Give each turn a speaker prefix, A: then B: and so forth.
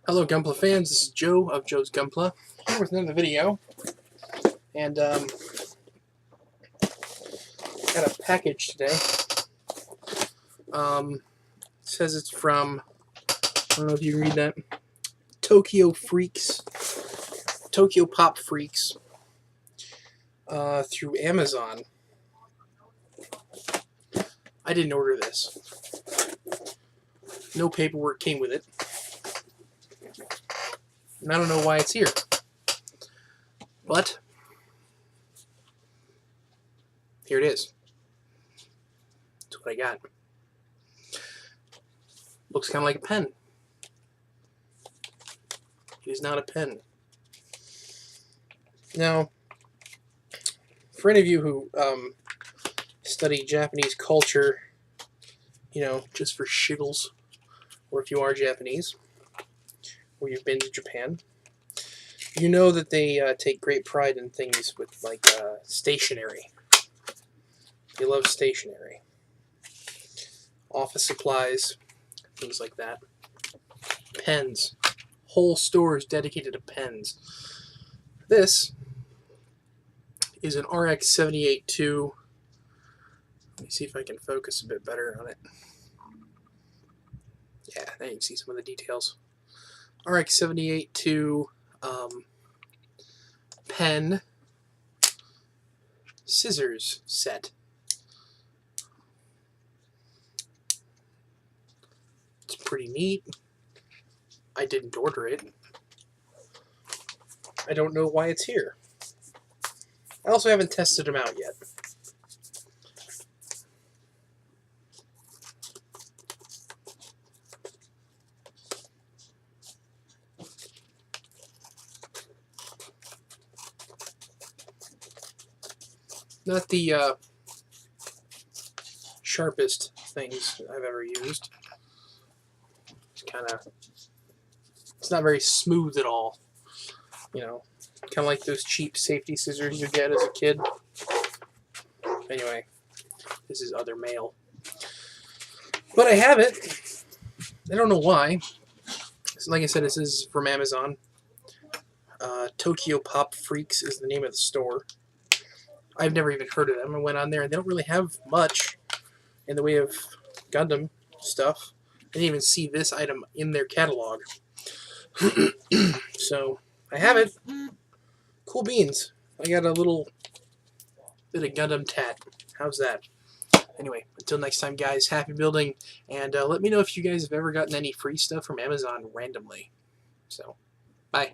A: Hello Gunpla fans, this is Joe of Joe's Gunpla, here with another video, and got a package today. It says it's from, I don't know if you can read that, Tokyo Pop Freaks, through Amazon. I didn't order this. No paperwork came with it. And I don't know why it's here. But here it is. That's what I got. Looks kind of like a pen. It is not a pen. Now, for any of you who study Japanese culture, you know, just for shiggles, or if you are Japanese, or you've been to Japan, you know that they take great pride in things with, like, stationery. They love stationery. Office supplies, things like that. Pens. Whole stores dedicated to pens. This is an RX-78-2. Let me see if I can focus a bit better on it. Yeah, there you can see some of the details. RX-78-2 pen scissors set. It's pretty neat. I didn't order it. I don't know why it's here. I also haven't tested them out yet. Not the sharpest things I've ever used. It's not very smooth at all. You know, kind of like those cheap safety scissors you get as a kid. Anyway, this is other mail. But I have it. I don't know why. Like I said, this is from Amazon. Tokyo Pop Freaks is the name of the store. I've never even heard of them. I went on there and they don't really have much in the way of Gundam stuff. I didn't even see this item in their catalog. So, I have it. Cool beans. I got a little bit of Gundam tat. How's that? Anyway, until next time, guys, happy building. And let me know if you guys have ever gotten any free stuff from Amazon randomly. So, bye.